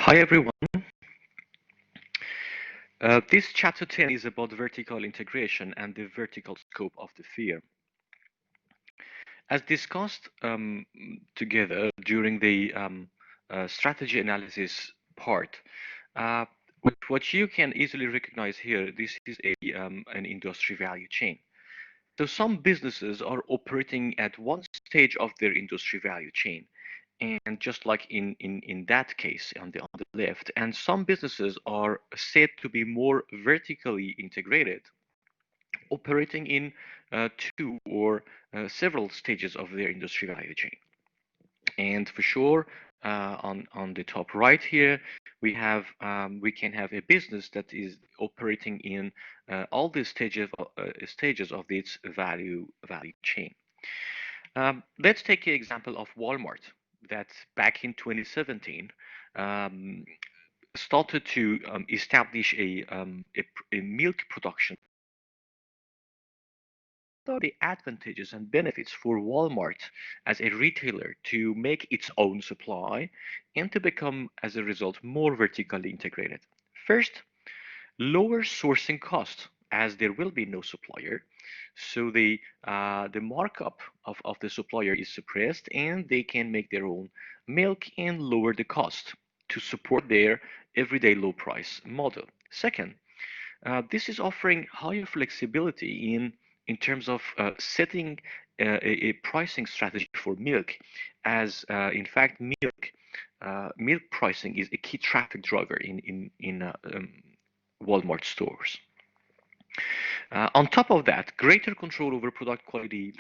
Hi everyone. This chapter 10 is about vertical integration and the vertical scope of the firm. As discussed together during the strategy analysis part, uh, what you can easily recognize here, this is an industry value chain. So some businesses are operating at one stage of their industry value chain. And just like in that case on the left, and some businesses are said to be more vertically integrated, operating in two or several stages of their industry value chain. And for sure, on the top right here, we can have a business that is operating in all the stages of its value chain. Let's take an example of Walmart that back in 2017 um, started to establish a milk production. What are the advantages and benefits for Walmart as a retailer to make its own supply and to become, as a result, more vertically integrated? First, lower sourcing cost, as there will be no supplier. So the markup of the supplier is suppressed and they can make their own milk and lower the cost to support their everyday low price model. Second, this is offering higher flexibility in terms of setting a pricing strategy for milk, as in fact milk pricing is a key traffic driver in Walmart stores. On top of that, greater control over product quality,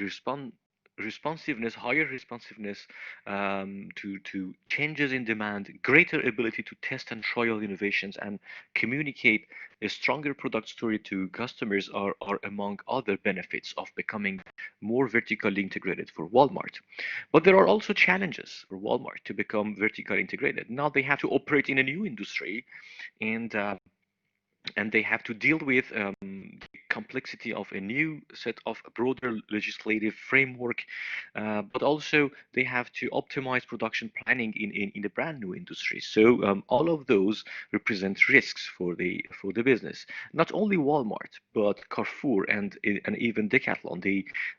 responsiveness, higher responsiveness to changes in demand, greater ability to test and trial innovations and communicate a stronger product story to customers are among other benefits of becoming more vertically integrated for Walmart. But there are also challenges for Walmart to become vertically integrated. Now they have to operate in a new industry and they have to deal with the complexity of a new set of broader legislative framework, but also they have to optimize production planning in a brand new industry. So all of those represent risks for the business. Not only Walmart, but Carrefour and even Decathlon,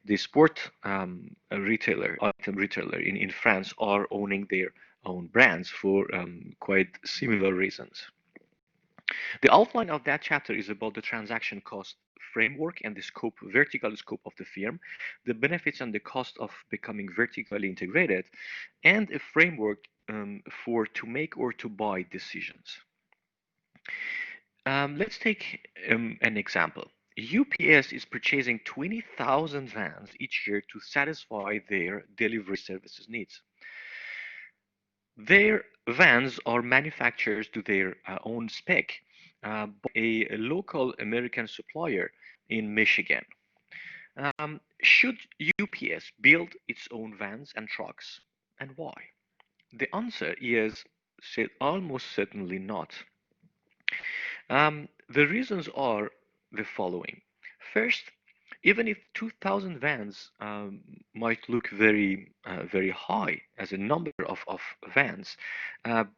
the sport item retailer in France, are owning their own brands for quite similar reasons. The outline of that chapter is about the transaction cost framework and the vertical scope of the firm, the benefits and the cost of becoming vertically integrated, and a framework for to make or to buy decisions. Let's take an example. UPS is purchasing 20,000 vans each year to satisfy their delivery services needs. Their vans are manufactured to their own spec by a local American supplier in Michigan. Should UPS build its own vans and trucks, and why? The answer is almost certainly not. The reasons are the following. First, even if 2,000 vans might look very high as a number of vans,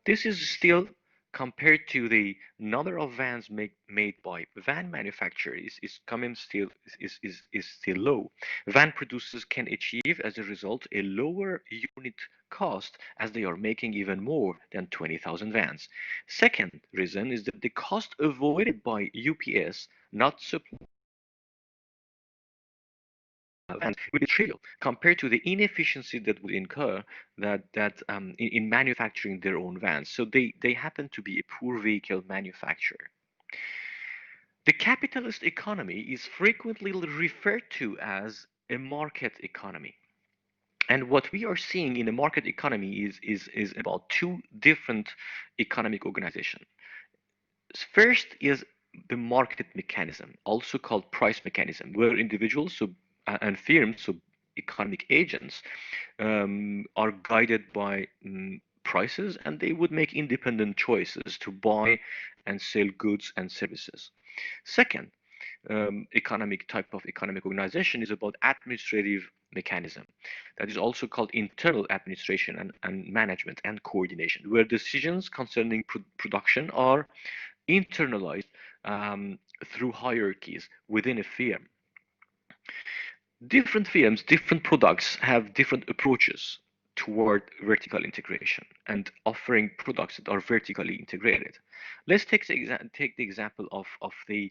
this is still compared to the number of vans made by van manufacturers is coming still is still low. Van producers can achieve as a result a lower unit cost as they are making even more than 20,000 vans. Second reason is that the cost avoided by UPS not supply vans would be trivial compared to the inefficiency that would incur in manufacturing their own vans. So they happen to be a poor vehicle manufacturer. The capitalist economy is frequently referred to as a market economy. And what we are seeing in the market economy is about two different economic organizations. First is the market mechanism, also called price mechanism, where individuals and firms, so economic agents, are guided by prices, and they would make independent choices to buy and sell goods and services. Second, economic type of economic organization is about administrative mechanism that is also called internal administration and management and coordination, where decisions concerning production are internalized through hierarchies within a firm. Different firms, different products have different approaches toward vertical integration and offering products that are vertically integrated. Let's take the example of the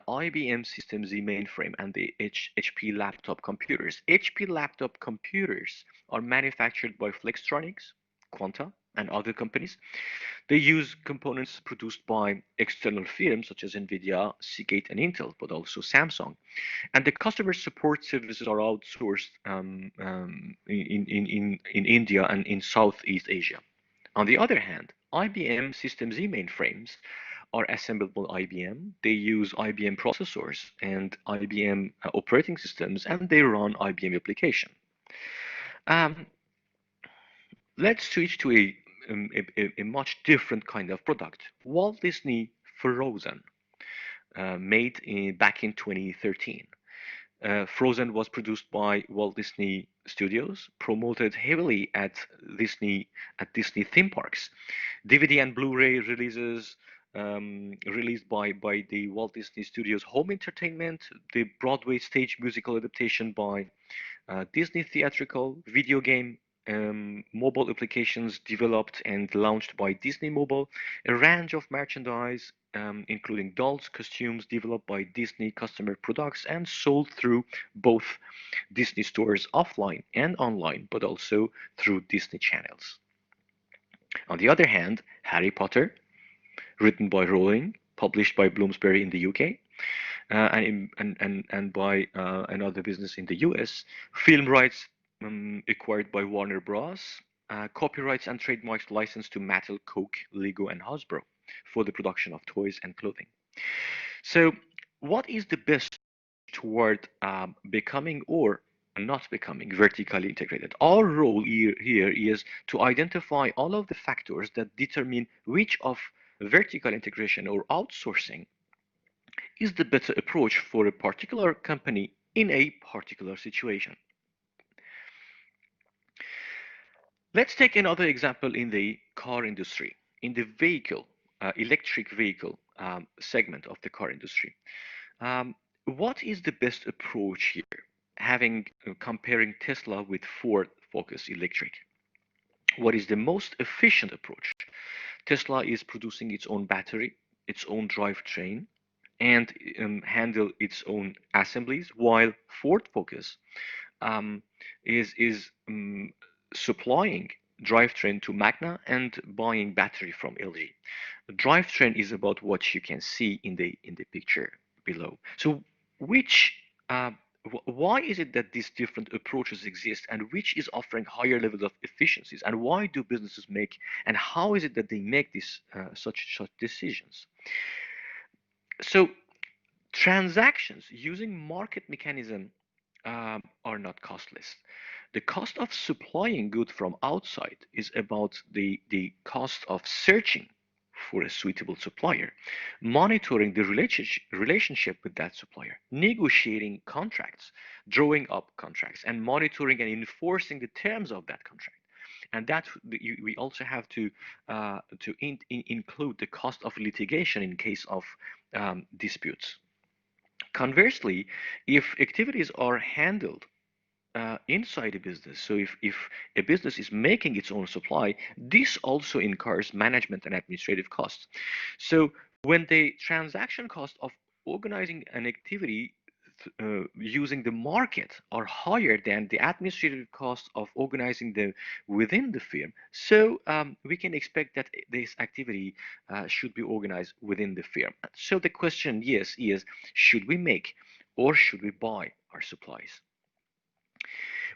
IBM System Z mainframe and the HP laptop computers. HP laptop computers are manufactured by Flextronics, Quanta, and other companies. They use components produced by external firms such as NVIDIA, Seagate, and Intel, but also Samsung. And the customer support services are outsourced in India and in Southeast Asia. On the other hand, IBM System Z mainframes are assembled by IBM. They use IBM processors and IBM operating systems, and they run IBM application. Um, let's switch to a much different kind of product. Walt Disney Frozen, back in 2013. Frozen was produced by Walt Disney Studios, promoted heavily Disney theme parks. DVD and Blu-ray releases released by the Walt Disney Studios Home Entertainment, the Broadway stage musical adaptation by Disney Theatrical, video game mobile applications developed and launched by Disney Mobile, a range of merchandise, including dolls, costumes developed by Disney customer products and sold through both Disney stores offline and online, but also through Disney channels. On the other hand, Harry Potter, written by Rowling, published by Bloomsbury in the UK, and by another business in the US, film rights acquired by Warner Bros. Copyrights and trademarks licensed to Mattel, Coke, Lego, and Hasbro for the production of toys and clothing. So, what is the best toward becoming or not becoming vertically integrated? Our role here is to identify all of the factors that determine which of vertical integration or outsourcing is the better approach for a particular company in a particular situation. Let's take another example in the car industry, in the electric vehicle segment of the car industry. What is the best approach here? Comparing Tesla with Ford Focus Electric. What is the most efficient approach? Tesla is producing its own battery, its own drivetrain, and handle its own assemblies, while Ford Focus is supplying drivetrain to Magna and buying battery from LG. The drivetrain is about what you can see in the picture below. So, which why is it that these different approaches exist, and which is offering higher levels of efficiencies, and why do businesses make, and how is it that they make these such decisions? So, transactions using market mechanism are not costless. The cost of supplying goods from outside is about the cost of searching for a suitable supplier, monitoring the relationship with that supplier, negotiating contracts, drawing up contracts, and monitoring and enforcing the terms of that contract. And that we also have to include the cost of litigation in case of disputes. Conversely, if activities are handled inside a business, so if a business is making its own supply, this also incurs management and administrative costs. So when the transaction cost of organizing an activity using the market are higher than the administrative cost of organizing them within the firm, so we can expect that this activity should be organized within the firm. So the question, yes, is should we make or should we buy our supplies?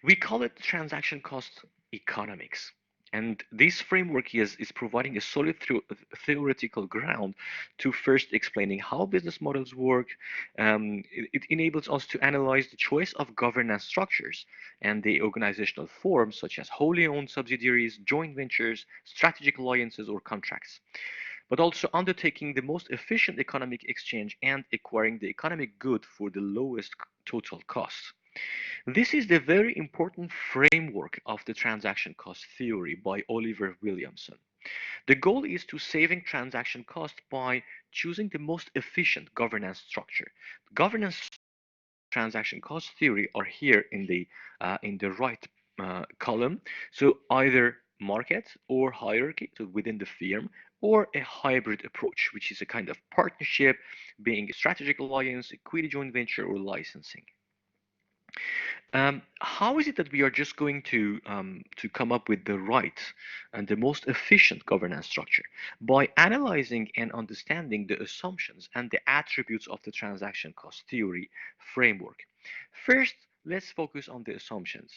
We call it transaction cost economics. And this framework is providing a solid theoretical ground to first explaining how business models work. It enables us to analyze the choice of governance structures and the organizational forms such as wholly owned subsidiaries, joint ventures, strategic alliances, or contracts. but also undertaking the most efficient economic exchange and acquiring the economic good for the lowest total cost. This is the very important framework of the transaction cost theory by Oliver Williamson. The goal is to saving transaction cost by choosing the most efficient governance structure. Governance transaction cost theory are here in the right column. So either market or hierarchy, so within the firm, or a hybrid approach, which is a kind of partnership, being a strategic alliance, equity joint venture, or licensing. How is it that we are just going to come up with the right and the most efficient governance structure? By analyzing and understanding the assumptions and the attributes of the transaction cost theory framework. First, let's focus on the assumptions.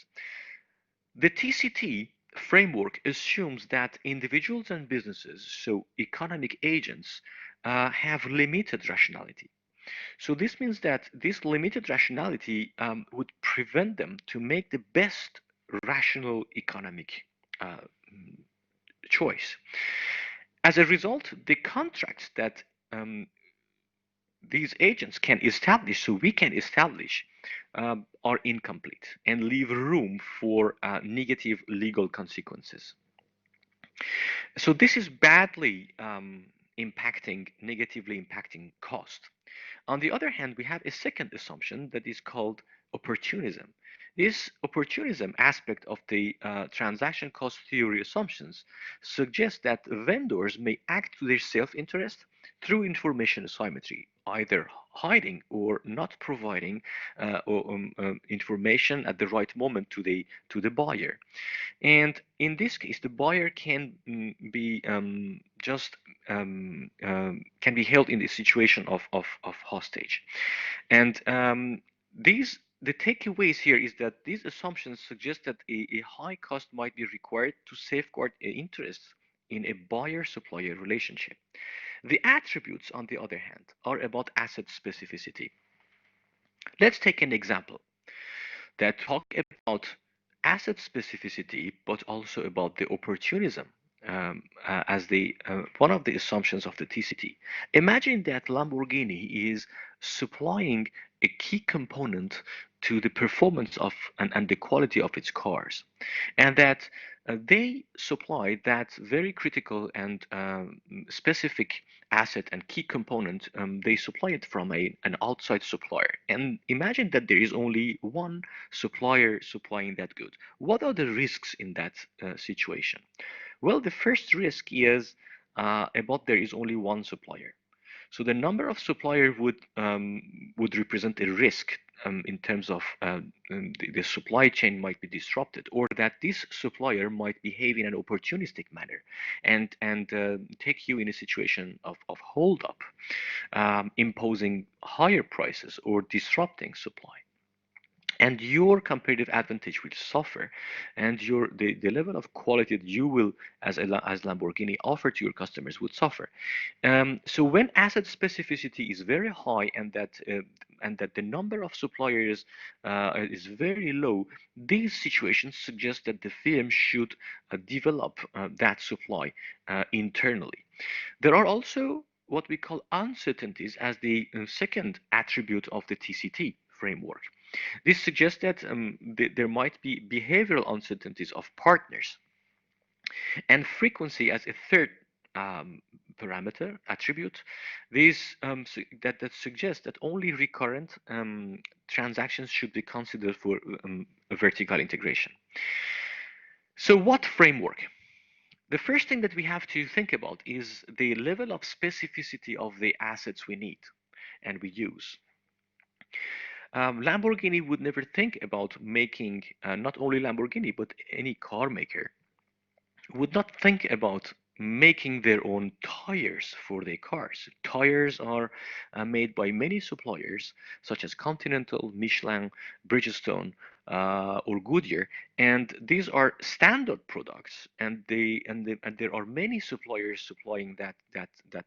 The TCT framework assumes that individuals and businesses, so economic agents, have limited rationality. So this means that this limited rationality would prevent them to make the best rational economic uh, choice. As a result, the contracts that these agents can establish, so we can establish, are incomplete and leave room for negative legal consequences. So this is badly negatively impacting cost. On the other hand, we have a second assumption that is called opportunism. This opportunism aspect of the transaction cost theory assumptions suggests that vendors may act to their self-interest through information asymmetry, either hiding or not providing information at the right moment to the buyer. And in this case, the buyer can be just can be held in the situation of hostage. And the takeaways here is that these assumptions suggest that a high cost might be required to safeguard interests in a buyer-supplier relationship. The attributes, on the other hand, are about asset specificity. Let's take an example that talk about asset specificity, but also about the opportunism as the one of the assumptions of the TCT. Imagine that Lamborghini is supplying a key component to the performance of and the quality of its cars, and that they supply that very critical and specific asset and key component. They supply it from an outside supplier, and imagine that there is only one supplier supplying that good. What are the risks in that situation? Well, the first risk is about there is only one supplier. So the number of suppliers would represent a risk in terms of the supply chain might be disrupted, or that this supplier might behave in an opportunistic manner and take you in a situation of hold up, imposing higher prices or disrupting supply, and your competitive advantage will suffer, and the level of quality that you will as Lamborghini offer to your customers would suffer. So when asset specificity is very high and that the number of suppliers is very low, these situations suggest that the firm should develop that supply internally. There are also what we call uncertainties as the second attribute of the TCT framework. This suggests that there might be behavioral uncertainties of partners, and frequency as a third um, parameter attribute. These that suggests that only recurrent transactions should be considered for a vertical integration. So, what framework? The first thing that we have to think about is the level of specificity of the assets we need and we use. Lamborghini would never think about making, not only Lamborghini, but any car maker would not think about making their own tires for their cars. Tires are made by many suppliers, such as Continental, Michelin, Bridgestone, or Goodyear, and these are standard products, and there are many suppliers supplying that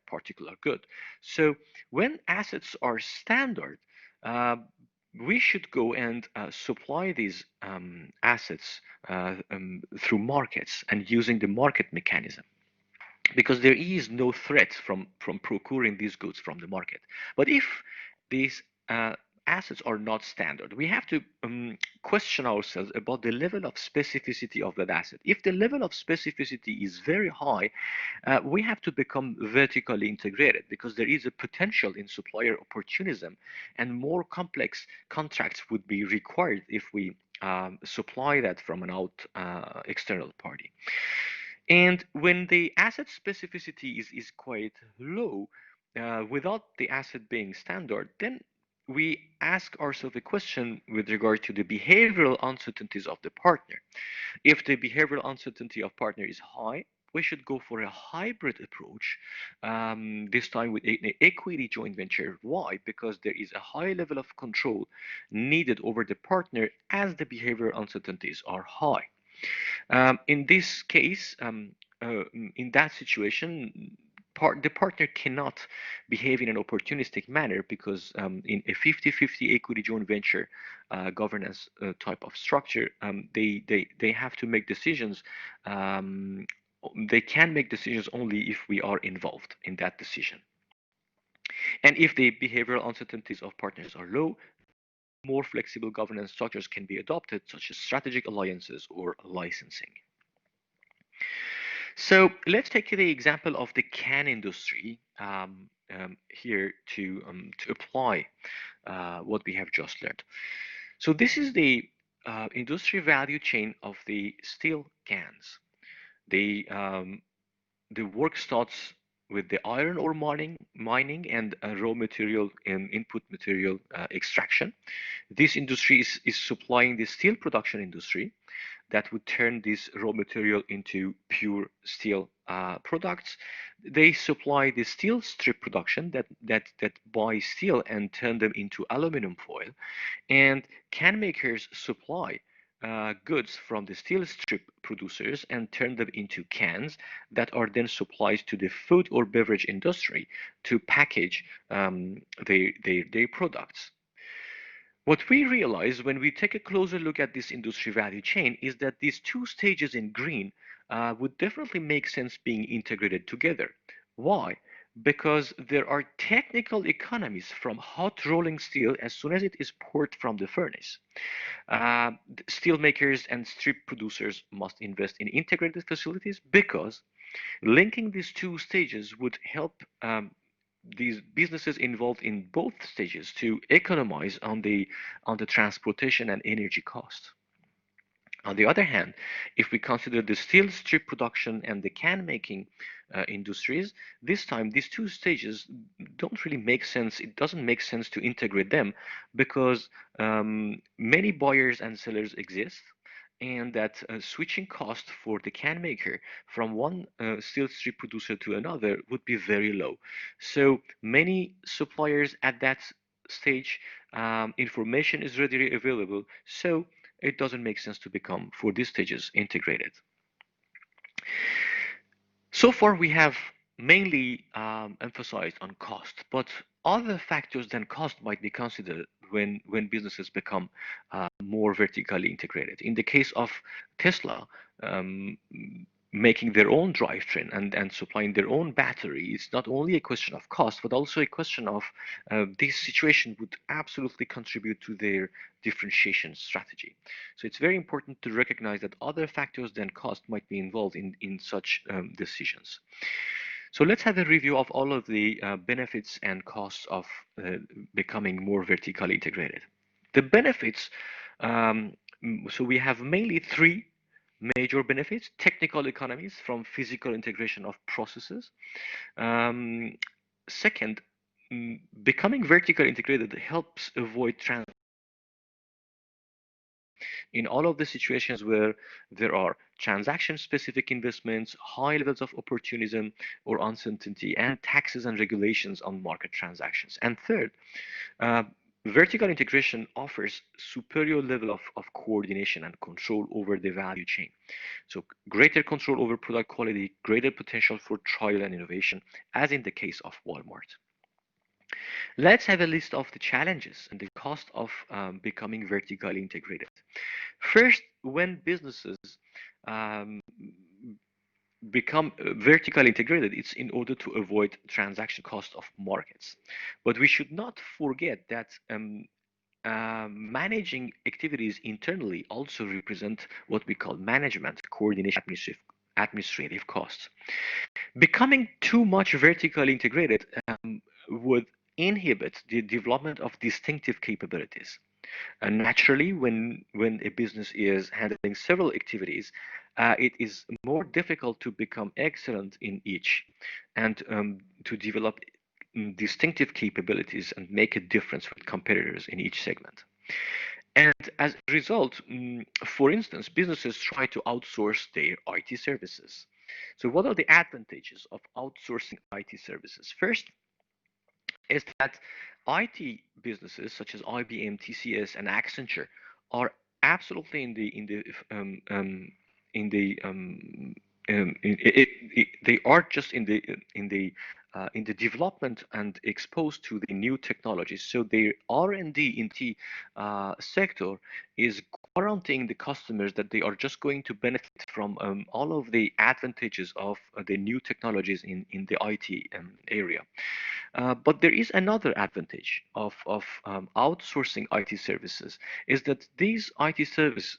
particular good. So when assets are standard, uh, we should go and supply these assets through markets and using the market mechanism. because there is no threat from procuring these goods from the market. But if these assets are not standard, we have to question ourselves about the level of specificity of that asset. If the level of specificity is very high, we have to become vertically integrated, because there is a potential in supplier opportunism, and more complex contracts would be required if we supply that from an external party. And when the asset specificity is quite low, without the asset being standard, then we ask ourselves a question with regard to the behavioral uncertainties of the partner. If the behavioral uncertainty of partner is high, we should go for a hybrid approach, this time with an equity joint venture. Why? Because there is a high level of control needed over the partner as the behavioral uncertainties are high. In this case, in that situation, the partner cannot behave in an opportunistic manner, because in a 50-50 equity joint venture governance type of structure, they have to make decisions. Um, they can make decisions only if we are involved in that decision. And if the behavioral uncertainties of partners are low, more flexible governance structures can be adopted, such as strategic alliances or licensing. So let's take the example of the can industry here to apply what we have just learned. So this is the industry value chain of the steel cans. The the work starts with the iron ore mining and raw material and input material extraction. This industry is supplying the steel production industry that would turn this raw material into pure steel products. They supply the steel strip production that buy steel and turn them into aluminum foil, and can makers supply goods from the steel strip producers and turn them into cans that are then supplied to the food or beverage industry to package their products. What we realize when we take a closer look at this industry value chain is that these two stages in green would definitely make sense being integrated together. Why? Because there are technical economies from hot rolling steel as soon as it is poured from the furnace. Steel makers and strip producers must invest in integrated facilities, because linking these two stages would help these businesses involved in both stages to economize on the transportation and energy costs. On the other hand, if we consider the steel strip production and the can making industries, this time these two stages don't really make sense. It doesn't make sense to integrate them, because many buyers and sellers exist, and that switching cost for the can maker from one steel strip producer to another would be very low. So many suppliers at that stage, information is readily available. So it doesn't make sense to become, for these stages, integrated. So far, we have mainly emphasized on cost, but other factors than cost might be considered when businesses become more vertically integrated. In the case of Tesla, um, making their own drivetrain and supplying their own battery, it's not only a question of cost, but also a question of this situation would absolutely contribute to their differentiation strategy. So it's very important to recognize that other factors than cost might be involved in such decisions. So let's have a review of all of the benefits and costs of becoming more vertically integrated. The benefits, um, so we have mainly three major benefits: technical economies from physical integration of processes. Um, Second, becoming vertically integrated helps avoid in all of the situations where there are transaction-specific investments, high levels of opportunism or uncertainty, and taxes and regulations on market transactions. And third, uh, vertical integration offers superior level of coordination and control over the value chain. So greater control over product quality, greater potential for trial and innovation, as in the case of Walmart. Let's have a list of the challenges and the cost of becoming vertically integrated. First, when businesses um, become vertically integrated, it's in order to avoid transaction cost of markets. But we should not forget that managing activities internally also represent what we call management, coordination, administrative costs. Becoming too much vertically integrated would inhibit the development of distinctive capabilities. And naturally, when a business is handling several activities, it is more difficult to become excellent in each and to develop distinctive capabilities and make a difference with competitors in each segment. And as a result, for instance, businesses try to outsource their IT services. So, what are the advantages of outsourcing IT services? First is that IT businesses such as IBM, TCS, and Accenture are absolutely in the they are just in the development and exposed to the new technologies. So their R&D in the sector is guaranteeing the customers that they are just going to benefit from all of the advantages of the new technologies in the IT area. But there is another advantage of outsourcing IT services is that these IT service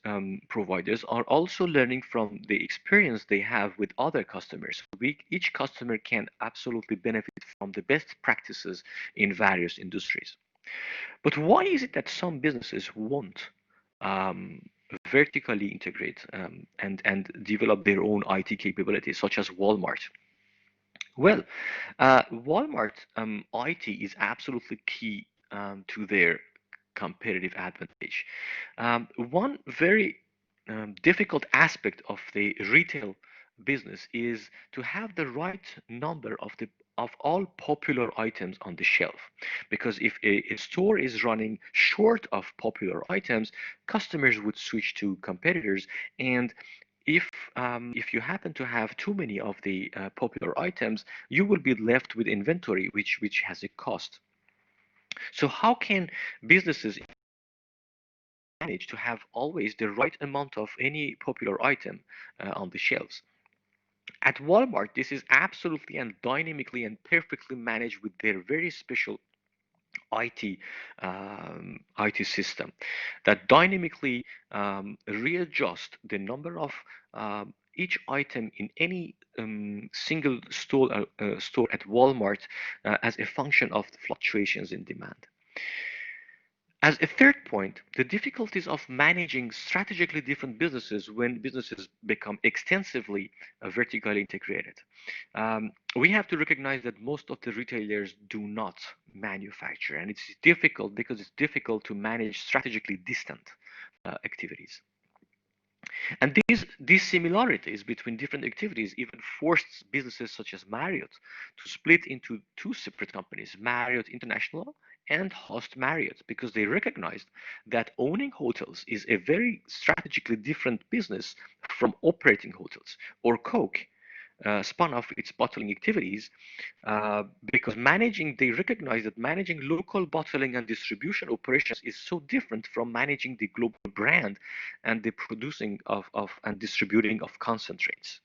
providers are also learning from the experience they have with other customers. Each customer can absolutely benefit from the best practices in various industries. But why is it that some businesses won't vertically integrate and develop their own IT capabilities, such as Walmart? Well, Walmart IT is absolutely key to their competitive advantage. One very difficult aspect of the retail business is to have the right number of all popular items on the shelf. Because if a store is running short of popular items, customers would switch to competitors, and if if you happen to have too many of the popular items, you will be left with inventory, which has a cost. So how can businesses manage to have always the right amount of any popular item on the shelves? At Walmart, this is absolutely and dynamically and perfectly managed with their very special IT system that dynamically readjust the number of each item in any single store at Walmart as a function of the fluctuations in demand. As a third point, the difficulties of managing strategically different businesses when businesses become extensively vertically integrated. We have to recognize that most of the retailers do not manufacture, and it's difficult because it's difficult to manage strategically distant activities. And these similarities between different activities even forced businesses such as Marriott to split into two separate companies, Marriott International and Host Marriott, because they recognized that owning hotels is a very strategically different business from operating hotels. Or Coke spun off its bottling activities because they recognize that managing local bottling and distribution operations is so different from managing the global brand and the producing of and distributing of concentrates.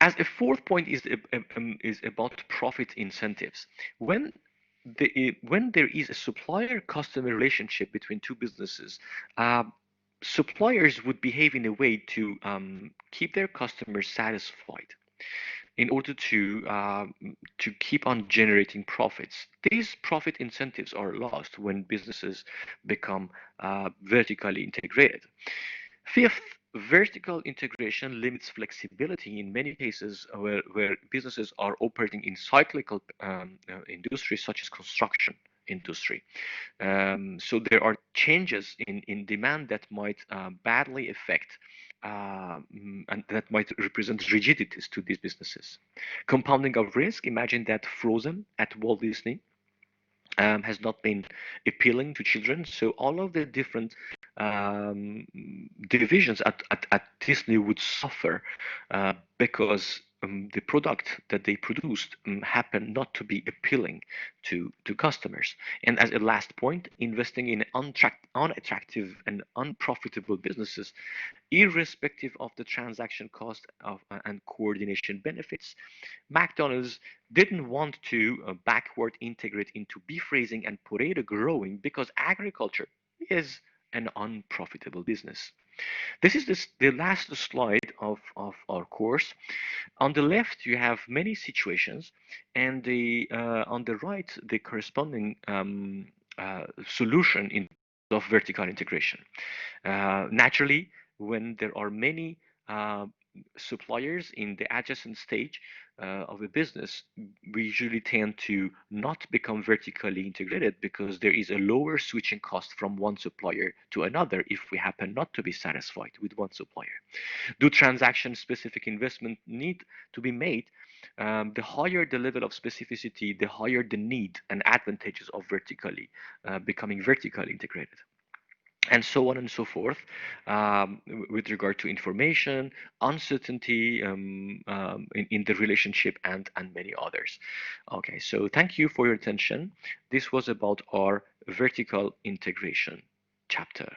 As a fourth point is about profit incentives. When there is a supplier-customer relationship between two businesses, suppliers would behave in a way to keep their customers satisfied in order to keep on generating profits. These profit incentives are lost when businesses become vertically integrated. Fifth, vertical integration limits flexibility in many cases where businesses are operating in cyclical industries such as construction industry. So there are changes in demand that might badly affect and that might represent rigidities to these businesses. Compounding of risk, imagine that Frozen at Walt Disney has not been appealing to children. So all of the different divisions at Disney would suffer because the product that they produced happened not to be appealing to customers. And as a last point, investing in unattractive and unprofitable businesses, irrespective of the transaction cost and coordination benefits, McDonald's didn't want to backward integrate into beef raising and potato growing because agriculture is an unprofitable business. This is the last slide of our course. On the left, you have many situations, and on the right, the corresponding solution in of vertical integration. Naturally, when there are many uh, suppliers in the adjacent stage of a business, we usually tend to not become vertically integrated because there is a lower switching cost from one supplier to another if we happen not to be satisfied with one supplier. Do transaction specific investment need to be made? The higher the level of specificity, the higher the need and advantages of becoming vertically integrated, and so on and so forth, with regard to information, uncertainty in the relationship, and many others. Okay, so thank you for your attention. This was about our vertical integration chapter.